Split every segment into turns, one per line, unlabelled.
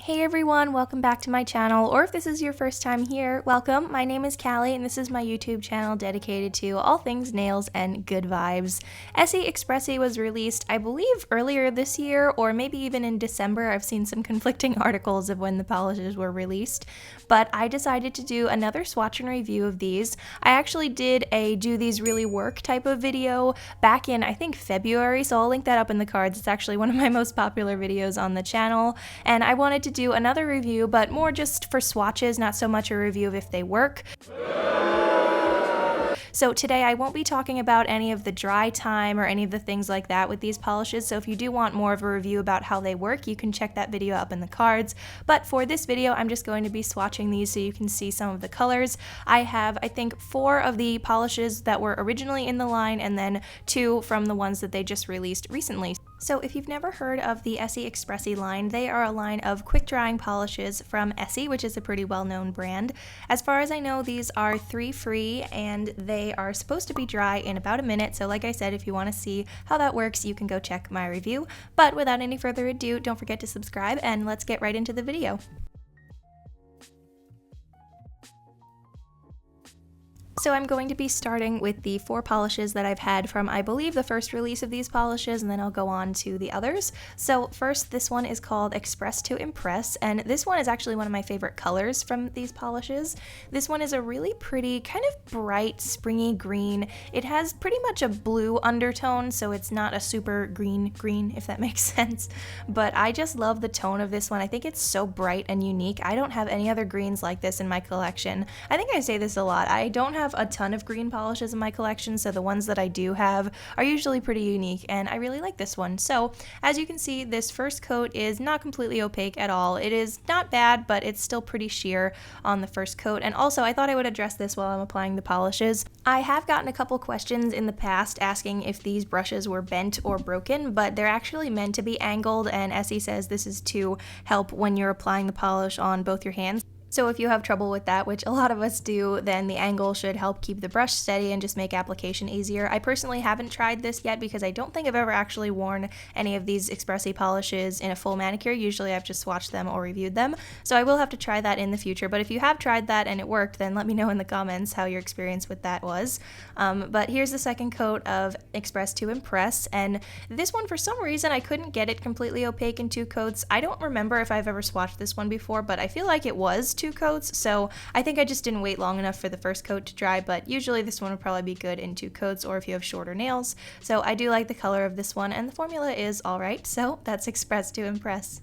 Hey everyone, welcome back to my channel, or if this is your first time here, welcome. My name is Callie and this is my YouTube channel dedicated to all things nails and good vibes. Essie Expressie was released, I believe, earlier this year, or maybe even in December. I've seen some conflicting articles of when the polishes were released, but I decided to do another swatch and review of these. I actually did a do these really work type of video back in, I think, February, so I'll link that up in the cards. It's actually one of my most popular videos on the channel, and I wanted to do another review, but more just for swatches, not so much a review of if they work. So today I won't be talking about any of the dry time or any of the things like that with these polishes, so if you do want more of a review about how they work, you can check that video up in the cards. But for this video, I'm just going to be swatching these so you can see some of the colors. I have, I think, 4 of the polishes that were originally in the line, and then 2 from the ones that they just released recently. So if you've never heard of the Essie Expressie line, they are a line of quick drying polishes from Essie, which is a pretty well-known brand. As far as I know, these are 3 free and they are supposed to be dry in about a minute. So like I said, if you want to see how that works, you can go check my review. But without any further ado, don't forget to subscribe and let's get right into the video. So I'm going to be starting with the 4 polishes that I've had from, I believe, the first release of these polishes, and then I'll go on to the others. So first, this one is called Express To Impress, and this one is actually one of my favorite colors from these polishes. This one is a really pretty, kind of bright, springy green. It has pretty much a blue undertone, so it's not a super green, if that makes sense. But I just love the tone of this one. I think it's so bright and unique. I don't have any other greens like this in my collection. I think I say this a lot. I don't have a ton of green polishes in my collection, so the ones that I do have are usually pretty unique, and I really like this one. So as you can see, this first coat is not completely opaque at all. It is not bad, but it's still pretty sheer on the first coat. And also, I thought I would address this while I'm applying the polishes. I have gotten a couple questions in the past asking if these brushes were bent or broken, but they're actually meant to be angled, and Essie says this is to help when you're applying the polish on both your hands. So if you have trouble with that, which a lot of us do, then the angle should help keep the brush steady and just make application easier. I personally haven't tried this yet because I don't think I've ever actually worn any of these Expressie polishes in a full manicure. Usually I've just swatched them or reviewed them. So I will have to try that in the future. But if you have tried that and it worked, then let me know in the comments how your experience with that was. But here's the second coat of Express To Impress. And this one, for some reason, I couldn't get it completely opaque in 2 coats. I don't remember if I've ever swatched this one before, but I feel like it was 2 coats, so I think I just didn't wait long enough for the first coat to dry, but usually this one would probably be good in 2 coats or if you have shorter nails. So I do like the color of this one, and the formula is alright, so that's Express To Impress.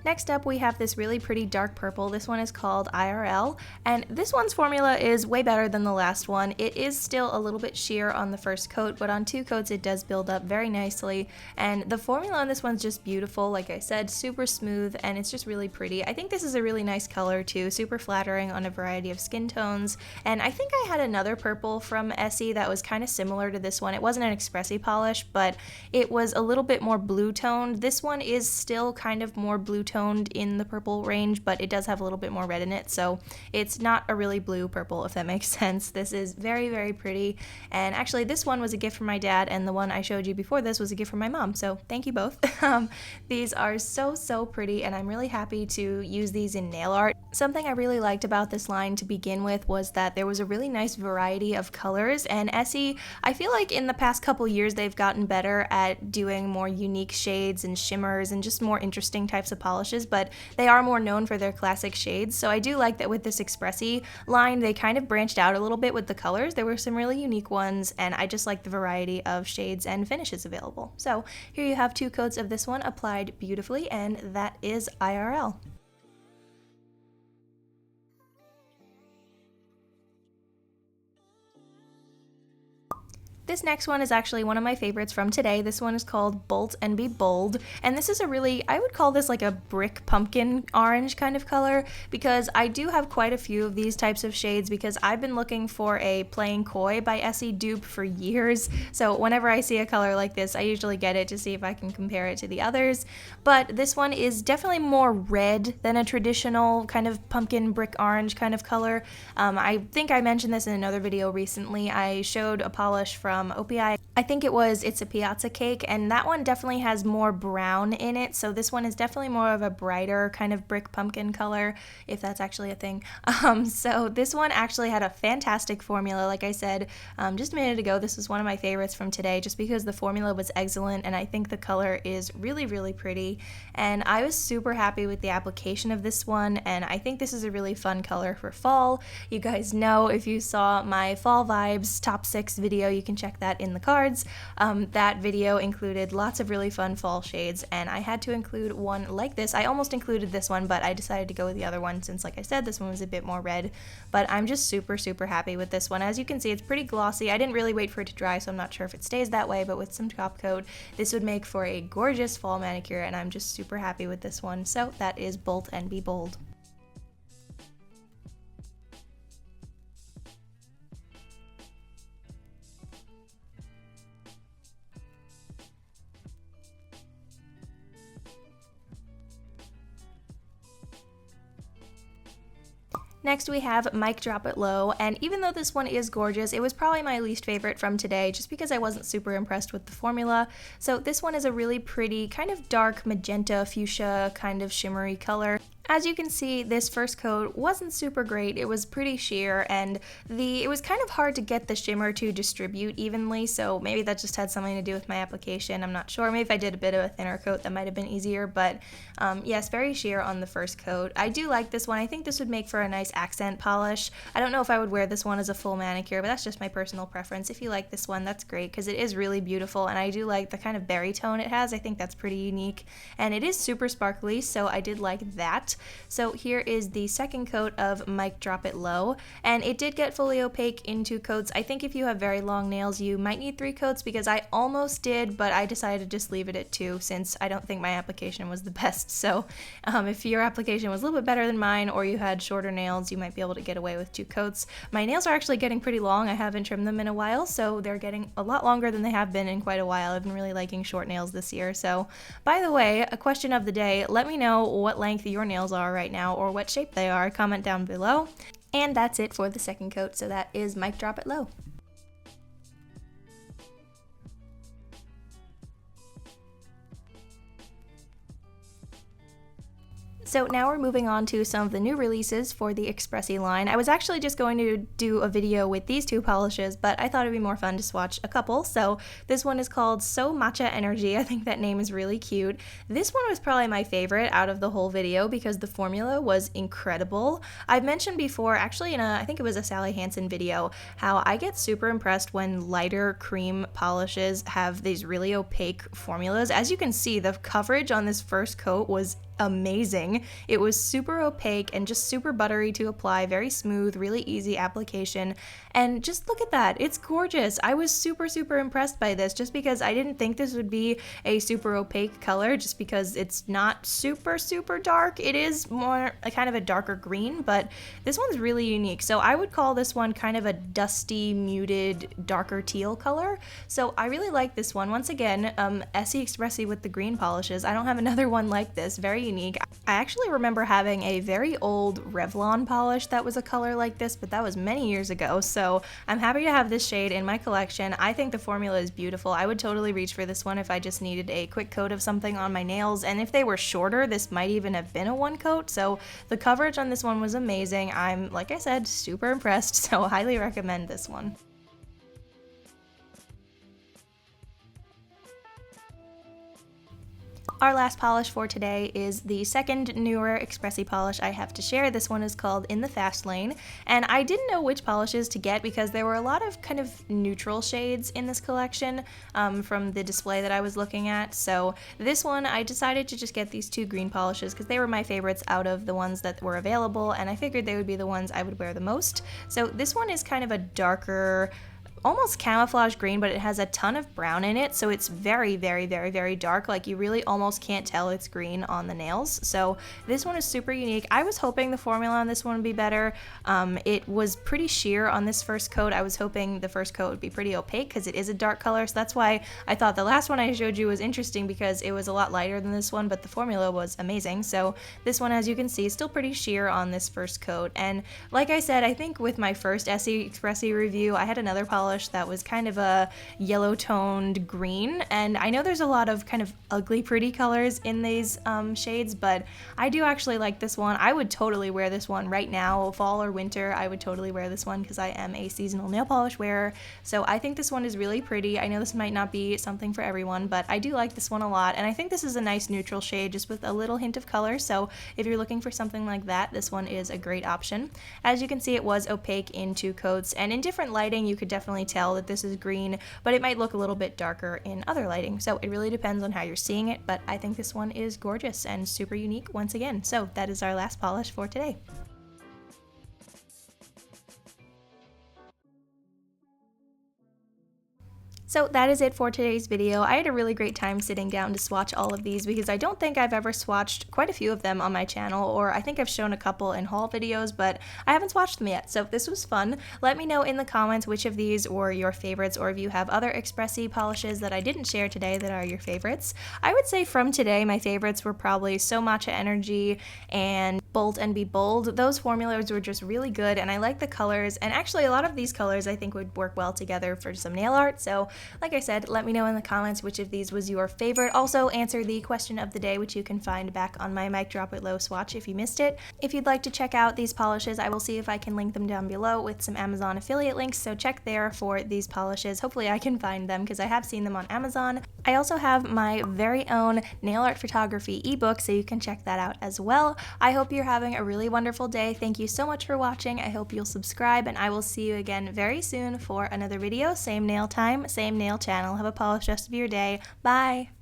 Next up, we have this really pretty dark purple. This one is called IRL, and this one's formula is way better than the last one. It is still a little bit sheer on the first coat, but on 2 coats it does build up very nicely, and the formula on this one's just beautiful. Like I said, super smooth, and it's just really pretty. I think this is a really nice color too, super flattering on a variety of skin tones, and I think I had another purple from Essie that was kind of similar to this one. It wasn't an Expressie polish, but it was a little bit more blue toned. This one is still kind of more blue toned in the purple range, but it does have a little bit more red in it, so it's not a really blue purple, if that makes sense. This is very, very pretty, and actually this one was a gift from my dad, and the one I showed you before this was a gift from my mom, so thank you both. These are so pretty, and I'm really happy to use these in nail art. Something I really liked about this line to begin with was that there was a really nice variety of colors, and Essie, I feel like in the past couple years they've gotten better at doing more unique shades and shimmers and just more interesting types of polishes, but they are more known for their classic shades. So I do like that with this Expressie line, they kind of branched out a little bit with the colors. There were some really unique ones, and I just like the variety of shades and finishes available. So here you have 2 coats of this one applied beautifully, and that is IRL. This next one is actually one of my favorites from today. This one is called Bolt and Be Bold, and this is a really, I would call this like a brick pumpkin orange kind of color, because I do have quite a few of these types of shades because I've been looking for a Playing Coy by Essie dupe for years. So whenever I see a color like this, I usually get it to see if I can compare it to the others. But this one is definitely more red than a traditional kind of pumpkin brick orange kind of color. I think I mentioned this in another video recently. I showed a polish from from OPI. I think it was It's a Piazza Cake, and that one definitely has more brown in it, so this one is definitely more of a brighter kind of brick pumpkin color, if that's actually a thing. So this one actually had a fantastic formula. Like I said just a minute ago, this was one of my favorites from today just because the formula was excellent, and I think the color is really, really pretty, and I was super happy with the application of this one, and I think this is a really fun color for fall. You guys know, if you saw my Fall Vibes Top 6 video, you can check that in the cards. That video included lots of really fun fall shades, and I had to include one like this. I almost included this one, but I decided to go with the other one since, like I said, this one was a bit more red, but I'm just super, super happy with this one. As you can see, it's pretty glossy. I didn't really wait for it to dry, so I'm not sure if it stays that way, but with some top coat, this would make for a gorgeous fall manicure, and I'm just super happy with this one. So that is Bolt and Be Bold. Next we have Mic Drop It Low, and even though this one is gorgeous, it was probably my least favorite from today just because I wasn't super impressed with the formula. So this one is a really pretty kind of dark magenta fuchsia kind of shimmery color. As you can see, this first coat wasn't super great. It was pretty sheer, and it was kind of hard to get the shimmer to distribute evenly, so maybe that just had something to do with my application. I'm not sure. Maybe if I did a bit of a thinner coat, that might have been easier, but yes, very sheer on the first coat. I do like this one. I think this would make for a nice accent polish. I don't know if I would wear this one as a full manicure, but that's just my personal preference. If you like this one, that's great, because it is really beautiful, and I do like the kind of berry tone it has. I think that's pretty unique, and it is super sparkly, so I did like that. So here is the second coat of Mic Drop It Low, and it did get fully opaque in 2 coats. I think if you have very long nails, you might need 3 coats because I almost did, but I decided to just leave it at 2 since I don't think my application was the best. So if your application was a little bit better than mine, or you had shorter nails, you might be able to get away with 2 coats. My nails are actually getting pretty long. I haven't trimmed them in a while, so they're getting a lot longer than they have been in quite a while. I've been really liking short nails this year. So by the way, a question of the day, let me know what length your nails are right now or what shape they are. Comment down below. And that's it for the second coat, so that is Mic Drop It Low. So now we're moving on to some of the new releases for the Expressie line. I was actually just going to do a video with these 2 polishes, but I thought it'd be more fun to swatch a couple. So this one is called So Matcha Energy. I think that name is really cute. This one was probably my favorite out of the whole video because the formula was incredible. I've mentioned before, actually in I think it was a Sally Hansen video, how I get super impressed when lighter cream polishes have these really opaque formulas. As you can see, the coverage on this first coat was amazing. It was super opaque and just super buttery to apply, very smooth, really easy application, and just look at that. It's gorgeous. I was super, super impressed by this just because I didn't think this would be a super opaque color just because it's not super, super dark. It is more a kind of a darker green, but this one's really unique. So I would call this one kind of a dusty, muted, darker teal color. So I really like this one. Once again, Essie Expressie with the green polishes. I don't have another one like this. Very unique. I actually remember having a very old Revlon polish that was a color like this, but that was many years ago, so I'm happy to have this shade in my collection. I think the formula is beautiful. I would totally reach for this one if I just needed a quick coat of something on my nails, and if they were shorter, this might even have been a 1 coat, so the coverage on this one was amazing. I'm, like I said, super impressed, so highly recommend this one. Our last polish for today is the second newer Expressie polish I have to share. This one is called In the Fast Lane, and I didn't know which polishes to get because there were a lot of kind of neutral shades in this collection from the display that I was looking at. So this one, I decided to just get these 2 green polishes because they were my favorites out of the ones that were available, and I figured they would be the ones I would wear the most. So this one is kind of a darker, almost camouflage green, but it has a ton of brown in it, so it's very, very, very, very dark. Like, you really almost can't tell it's green on the nails. So this one is super unique. I was hoping the formula on this one would be better. It was pretty sheer on this first coat. I was hoping the first coat would be pretty opaque because it is a dark color, so that's why I thought the last one I showed you was interesting because it was a lot lighter than this one, but the formula was amazing. So this one, as you can see, is still pretty sheer on this first coat. And like I said, I think with my first Essie Expressie review, I had another polish polish that was kind of a yellow toned green, and I know there's a lot of kind of ugly pretty colors in these shades, but I do actually like this one. I would totally wear this one right now, fall or winter. I would totally wear this one because I am a seasonal nail polish wearer, so I think this one is really pretty. I know this might not be something for everyone, but I do like this one a lot, and I think this is a nice neutral shade just with a little hint of color, so if you're looking for something like that, this one is a great option. As you can see, it was opaque in 2 coats, and in different lighting you could definitely tell that this is green, but it might look a little bit darker in other lighting, so it really depends on how you're seeing it, but I think this one is gorgeous and super unique once again. So that is our last polish for today. So that is it for today's video. I had a really great time sitting down to swatch all of these because I don't think I've ever swatched quite a few of them on my channel, or I think I've shown a couple in haul videos, but I haven't swatched them yet, so this was fun. Let me know in the comments which of these were your favorites, or if you have other Expressie polishes that I didn't share today that are your favorites. I would say from today my favorites were probably So Matcha Energy and Bold and Be Bold. Those formulas were just really good, and I like the colors, and actually a lot of these colors I think would work well together for some nail art, so like I said, let me know in the comments which of these was your favorite. Also answer the question of the day, which you can find back on my Mic Drop It Low swatch if you missed it. If you'd like to check out these polishes, I will see if I can link them down below with some Amazon affiliate links, so check there for these polishes. Hopefully I can find them because I have seen them on Amazon. I also have my very own nail art photography ebook, so you can check that out as well. I hope you're having a really wonderful day. Thank you so much for watching. I hope you'll subscribe, and I will see you again very soon for another video. Same nail time, same nail channel. Have a polished rest of your day. Bye!